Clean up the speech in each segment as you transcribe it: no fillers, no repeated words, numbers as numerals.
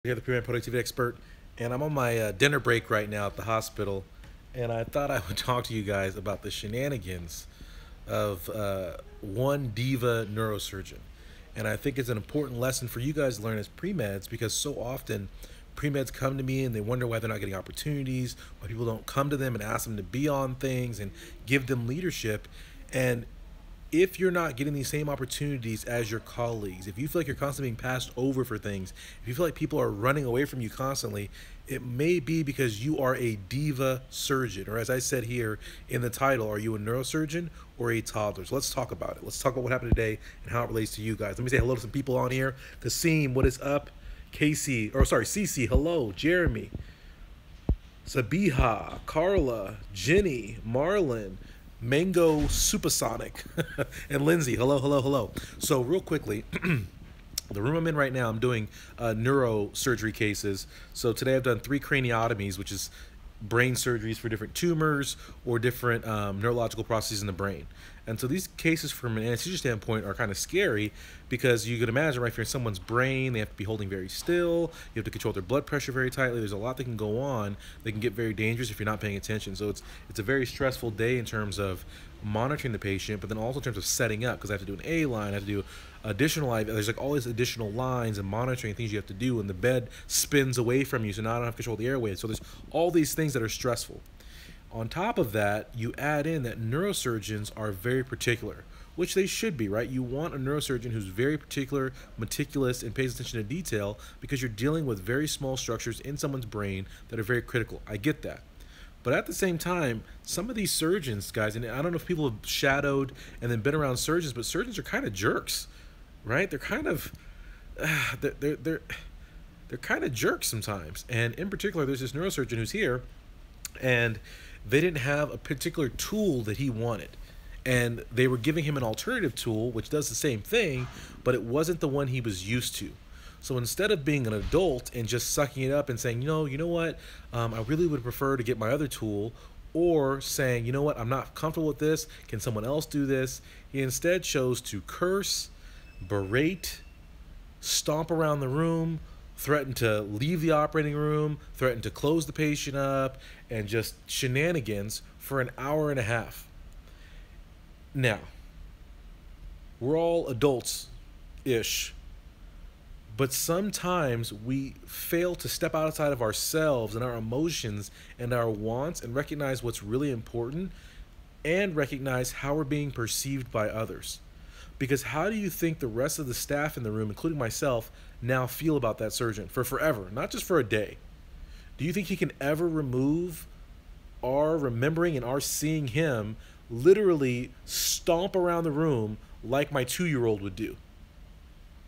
Here, the Premed productivity expert, and I'm on my dinner break right now at the hospital, and I thought I would talk to you guys about the shenanigans of one diva neurosurgeon. And I think it's an important lesson for you guys to learn as premeds, because so often premeds come to me and they wonder why they're not getting opportunities, why people don't come to them and ask them to be on things and give them leadership. And if you're not getting these same opportunities as your colleagues, if you feel like you're constantly being passed over for things, if you feel like people are running away from you constantly, it may be because you are a diva surgeon, or as I said here in the title, are you a neurosurgeon or a toddler? So let's talk about it. Let's talk about what happened today and how it relates to you guys. Let me say hello to some people on here. Kasim, what is up? Cece, hello. Jeremy, Sabiha, Carla, Jenny, Marlon, Mango Supersonic, and Lindsay. Hello. So real quickly, the room I'm in right now, I'm doing neurosurgery cases. So today I've done 3 craniotomies, which is brain surgeries for different tumors or different neurological processes in the brain. And so these cases from an anesthesia standpoint are kind of scary, because you could imagine, right, if you're in someone's brain, they have to be holding very still, you have to control their blood pressure very tightly, there's a lot that can go on. They can get very dangerous if you're not paying attention. So it's a very stressful day in terms of monitoring the patient, but then also in terms of setting up, because I have to do an A line, I have to do additional IV, there's like all these additional lines and monitoring things you have to do, and the bed spins away from you, so now I don't have control of the airway. So there's all these things that are stressful. On top of that, you add in that neurosurgeons are very particular, which they should be, right? You want a neurosurgeon who's very particular, meticulous, and pays attention to detail, because you're dealing with very small structures in someone's brain that are very critical. I get that. But at the same time, some of these surgeons, guys, and I don't know if people have shadowed and then been around surgeons, but surgeons are kind of jerks, right? They're kind of, they're kind of jerks sometimes. And in particular, there's this neurosurgeon who's here, and they didn't have a particular tool that he wanted, and they were giving him an alternative tool which does the same thing, but it wasn't the one he was used to. So instead of being an adult and just sucking it up and saying, you know what, I really would prefer to get my other tool, or saying, you know what, I'm not comfortable with this, can someone else do this, he instead chose to curse, berate, stomp around the room, threatened to leave the operating room, threatened to close the patient up, and just shenanigans for an hour and a half. Now, we're all adults-ish, but sometimes we fail to step outside of ourselves and our emotions and our wants and recognize what's really important, and recognize how we're being perceived by others. Because how do you think the rest of the staff in the room, including myself, now feel about that surgeon for forever, not just for a day? Do you think he can ever remove our remembering and our seeing him literally stomp around the room like my 2-year-old would do?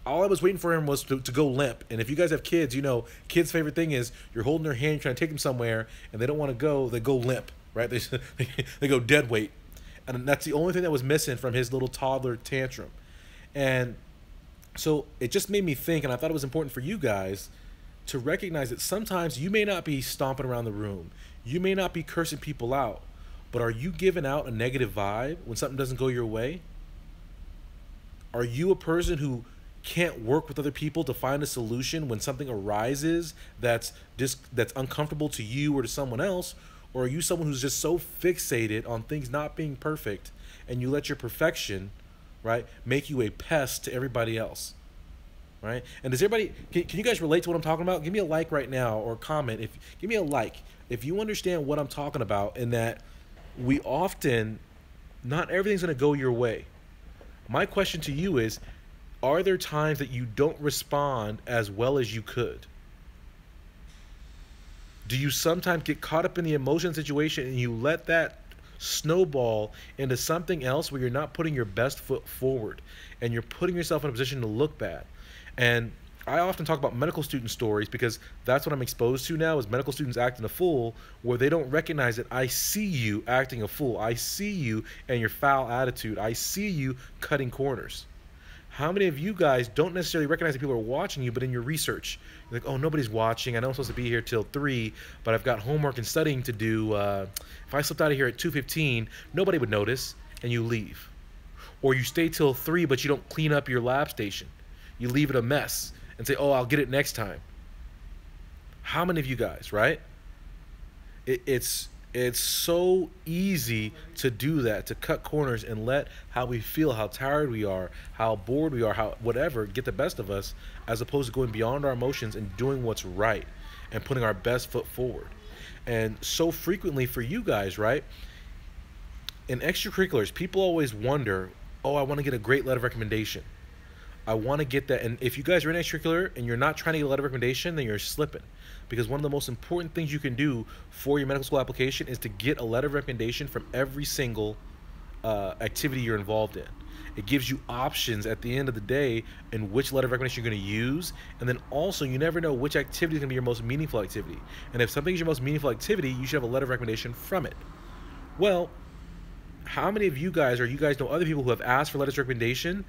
All I was waiting for him was to go limp. And if you guys have kids, you know, kids' favorite thing is you're holding their hand, trying to take them somewhere, and they don't want to go, they go limp, right? They go dead weight. And that's the only thing that was missing from his little toddler tantrum. And so it just made me think, and I thought it was important for you guys to recognize that sometimes you may not be stomping around the room, you may not be cursing people out, but are you giving out a negative vibe when something doesn't go your way? Are you a person who can't work with other people to find a solution when something arises that's uncomfortable to you or to someone else? Or are you someone who's just so fixated on things not being perfect, and you let your perfection, right, make you a pest to everybody else, right? And does everybody, can you guys relate to what I'm talking about? Give me a like right now, or comment. Give me a like if you understand what I'm talking about, and that we often, not everything's going to go your way. My question to you is, are there times that you don't respond as well as you could? Do you sometimes get caught up in the emotion situation and you let that snowball into something else where you're not putting your best foot forward and you're putting yourself in a position to look bad? And I often talk about medical student stories, because that's what I'm exposed to now, is medical students acting a fool, where they don't recognize that I see you acting a fool. I see you and your foul attitude. I see you cutting corners. How many of you guys don't necessarily recognize that people are watching you, but in your research, you're like, oh, nobody's watching. I know I'm supposed to be here till 3, but I've got homework and studying to do. If I slipped out of here at 2:15, nobody would notice, and you leave. Or you stay till 3, but you don't clean up your lab station. You leave it a mess and say, oh, I'll get it next time. How many of you guys, right? It's so easy to do that, to cut corners and let how we feel, how tired we are, how bored we are, how whatever get the best of us, as opposed to going beyond our emotions and doing what's right and putting our best foot forward. And so frequently for you guys, right? In extracurriculars, people always wonder, oh, I want to get a great letter of recommendation. I want to get that. And if you guys are in extracurricular and you're not trying to get a letter of recommendation, then you're slipping. Because one of the most important things you can do for your medical school application is to get a letter of recommendation from every single activity you're involved in. It gives you options at the end of the day in which letter of recommendation you're going to use. And then also, you never know which activity is going to be your most meaningful activity. And if something is your most meaningful activity, you should have a letter of recommendation from it. Well, how many of you guys, or you guys know other people who have asked for letters of recommendation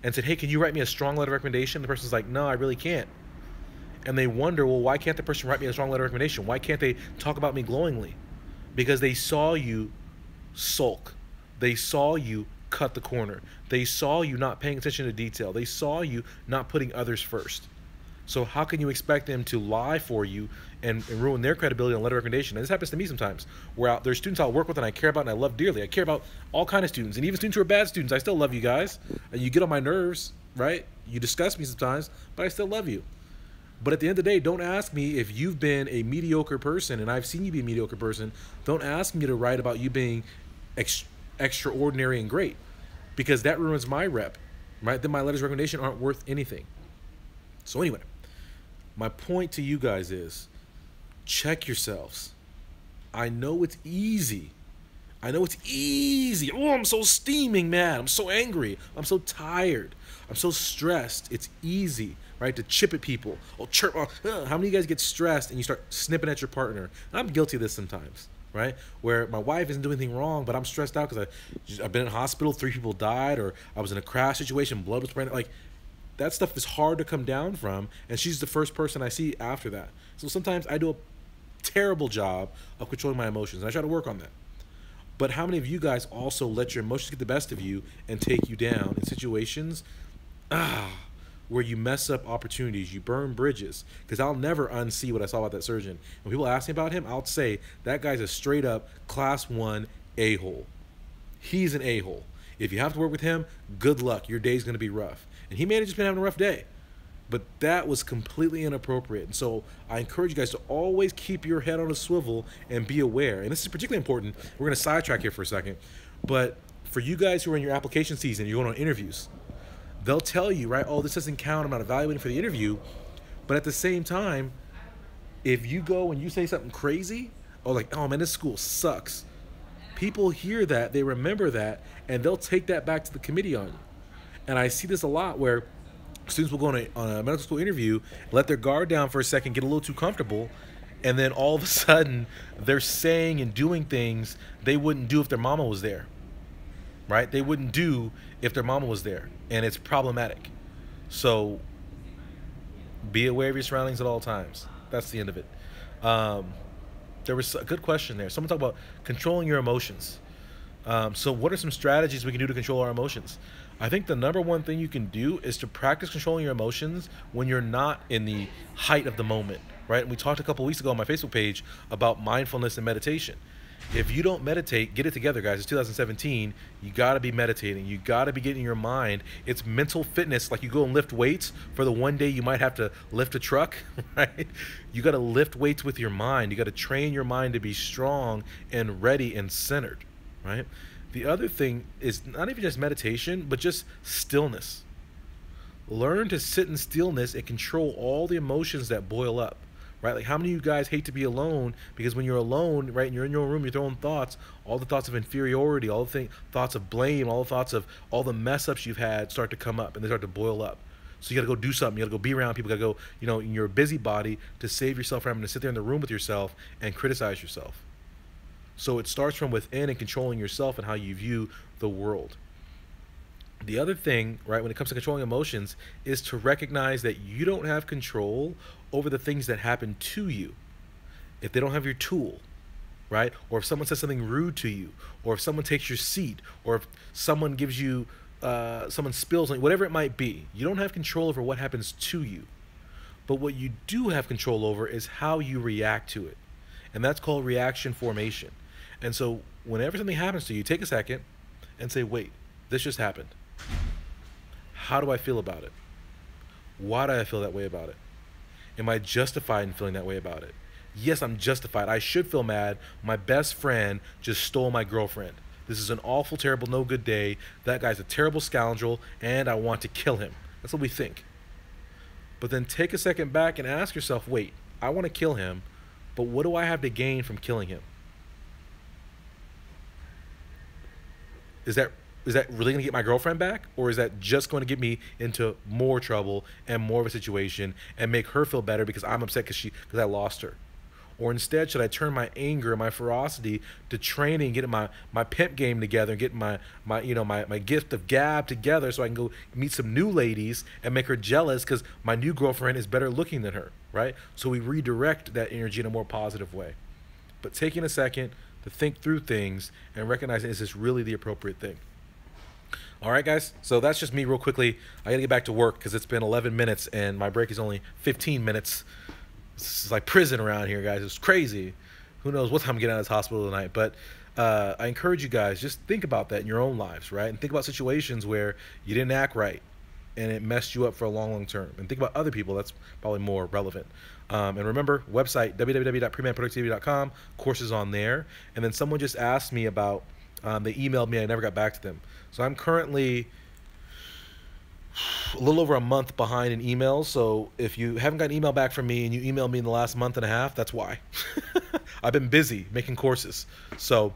and said, hey, can you write me a strong letter of recommendation? The person's like, no, I really can't. And they wonder, well, why can't the person write me a strong letter of recommendation? Why can't they talk about me glowingly? Because they saw you sulk. They saw you cut the corner. They saw you not paying attention to detail. They saw you not putting others first. So how can you expect them to lie for you and ruin their credibility on letter of recommendation? And this happens to me sometimes, where there's students I'll work with and I care about and I love dearly. I care about all kinds of students, and even students who are bad students. I still love you guys. And you get on my nerves, right? You disgust me sometimes, but I still love you. But at the end of the day, don't ask me if you've been a mediocre person, and I've seen you be a mediocre person. Don't ask me to write about you being extraordinary and great, because that ruins my rep, right? Then my letters of recommendation aren't worth anything. So anyway, my point to you guys is, check yourselves. I know it's easy. I know it's easy. Oh, I'm so steaming mad. I'm so angry. I'm so tired. I'm so stressed. It's easy, right, to chip at people. Oh, chirp. How many of you guys get stressed and you start snipping at your partner? And I'm guilty of this sometimes, right? Where my wife isn't doing anything wrong, but I'm stressed out because I've been in hospital, 3 people died, or I was in a crash situation, blood was spraying. Like, that stuff is hard to come down from, and she's the first person I see after that. So sometimes I do a terrible job of controlling my emotions, and I try to work on that. But how many of you guys also let your emotions get the best of you and take you down in situations where you mess up opportunities, you burn bridges? Because I'll never unsee what I saw about that surgeon. When people ask me about him, I'll say, that guy's a straight up class 1 a-hole. He's an a-hole. If you have to work with him, good luck. Your day's going to be rough. And he may have just been having a rough day. But that was completely inappropriate. And so I encourage you guys to always keep your head on a swivel and be aware. And this is particularly important. We're going to sidetrack here for a second. But for you guys who are in your application season, you're going on interviews, they'll tell you, right, oh, this doesn't count. I'm not evaluating for the interview. But at the same time, if you go and you say something crazy, or like, oh, man, this school sucks, people hear that, they remember that, and they'll take that back to the committee on you. And I see this a lot where students will go on a medical school interview, let their guard down for a second, get a little too comfortable, and then all of a sudden they're saying and doing things they wouldn't do if their mama was there, right? They wouldn't do if their mama was there, and it's problematic. So be aware of your surroundings at all times. That's the end of it. There was a good question there. Someone talked about controlling your emotions. So what are some strategies we can do to control our emotions? I think the number one thing you can do is to practice controlling your emotions when you're not in the height of the moment, right? And we talked a couple weeks ago on my Facebook page about mindfulness and meditation. If you don't meditate, get it together, guys. It's 2017. You got to be meditating. You got to be getting your mind. It's mental fitness. Like you go and lift weights for the one day you might have to lift a truck, right? You got to lift weights with your mind. You got to train your mind to be strong and ready and centered, right? The other thing is not even just meditation, but just stillness. Learn to sit in stillness and control all the emotions that boil up, right? Like how many of you guys hate to be alone? Because when you're alone, right, and you're in your room, you're throwing thoughts, all the thoughts of inferiority, all the thoughts of blame, all the thoughts of all the mess ups you've had start to come up, and they start to boil up. So you got to go do something. You got to go be around people. You got to go, you know, in your busybody to save yourself from having to sit there in the room with yourself and criticize yourself. So it starts from within and controlling yourself and how you view the world. The other thing, right, when it comes to controlling emotions is to recognize that you don't have control over the things that happen to you. If they don't have your tool, right, or if someone says something rude to you, or if someone takes your seat, or if someone gives you, someone spills on you, whatever it might be, you don't have control over what happens to you. But what you do have control over is how you react to it. And that's called reaction formation. And so whenever something happens to you, take a second and say, wait, this just happened. How do I feel about it? Why do I feel that way about it? Am I justified in feeling that way about it? Yes, I'm justified. I should feel mad. My best friend just stole my girlfriend. This is an awful, terrible, no good day. That guy's a terrible scoundrel, and I want to kill him. That's what we think. But then take a second back and ask yourself, wait, I want to kill him, but what do I have to gain from killing him? Is that really going to get my girlfriend back? Or is that just going to get me into more trouble and more of a situation and make her feel better because I'm upset because I lost her? Or instead, should I turn my anger and my ferocity to training, getting my pimp game together, and getting my gift of gab together so I can go meet some new ladies and make her jealous because my new girlfriend is better looking than her, right? So we redirect that energy in a more positive way. But taking a second to think through things and recognizing, is this really the appropriate thing? All right, guys, so that's just me real quickly. I gotta get back to work because it's been 11 minutes and my break is only 15 minutes. It's like prison around here, guys. It's crazy. Who knows what time I'm getting out of this hospital tonight. But I encourage you guys, just think about that in your own lives, right? And think about situations where you didn't act right and it messed you up for a long, long term. And think about other people. That's probably more relevant. And remember, website, www.premedproductivity.com, courses on there. And then someone just asked me about, they emailed me, I never got back to them. So I'm currently a little over a month behind in emails. So if you haven't got an email back from me and you emailed me in the last month and a half, that's why. I've been busy making courses. So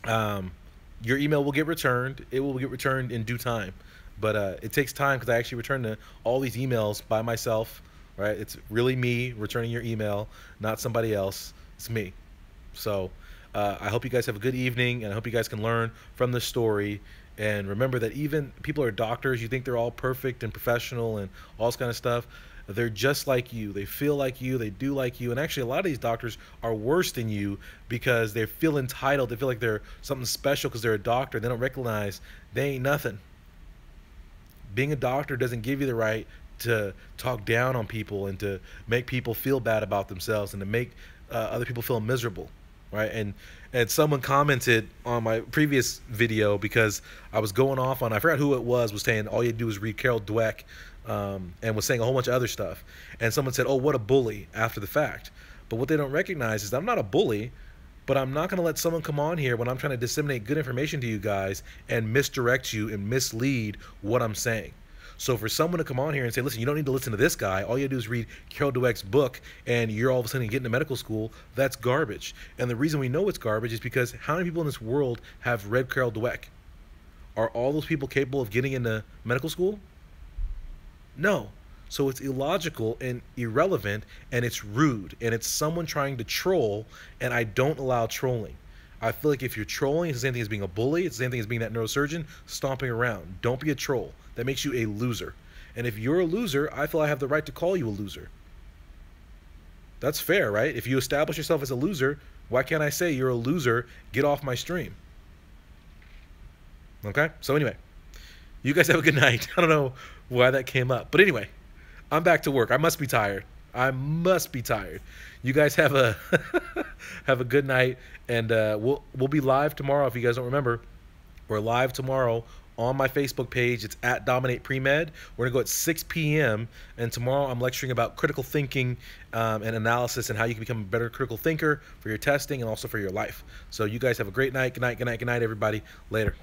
your email will get returned. It will get returned in due time. But it takes time because I actually return all these emails by myself, right? It's really me returning your email, not somebody else. It's me. So I hope you guys have a good evening, and I hope you guys can learn from this story. And remember that even people are doctors, you think they're all perfect and professional and all this kind of stuff. They're just like you. They feel like you. They do like you. And actually, a lot of these doctors are worse than you because they feel entitled. They feel like they're something special because they're a doctor. They don't recognize they ain't nothing. Being a doctor doesn't give you the right to talk down on people and to make people feel bad about themselves and to make other people feel miserable. Right, and someone commented on my previous video because I was going off on, I forgot who it was saying all you do is read Carol Dweck, and was saying a whole bunch of other stuff. And someone said, oh, what a bully, after the fact. But what they don't recognize is that I'm not a bully, but I'm not going to let someone come on here when I'm trying to disseminate good information to you guys and misdirect you and mislead what I'm saying. So for someone to come on here and say, listen, you don't need to listen to this guy. All you do is read Carol Dweck's book and you're all of a sudden getting into medical school. That's garbage. And the reason we know it's garbage is because how many people in this world have read Carol Dweck? Are all those people capable of getting into medical school? No. So it's illogical and irrelevant, and it's rude, and it's someone trying to troll, and I don't allow trolling. I feel like if you're trolling, it's the same thing as being a bully. It's the same thing as being that neurosurgeon stomping around. Don't be a troll. That makes you a loser. And if you're a loser, I feel I have the right to call you a loser. That's fair, right? If you establish yourself as a loser, why can't I say you're a loser, get off my stream? Okay? So anyway, you guys have a good night. I don't know why that came up. But anyway, I'm back to work. I must be tired. I must be tired. You guys have a have a good night, and we'll be live tomorrow. If you guys don't remember, we're live tomorrow on my Facebook page. It's at Dominate Premed. We're gonna go at 6 p.m. and tomorrow I'm lecturing about critical thinking and analysis and how you can become a better critical thinker for your testing and also for your life. So you guys have a great night. Good night. Good night. Good night, everybody. Later.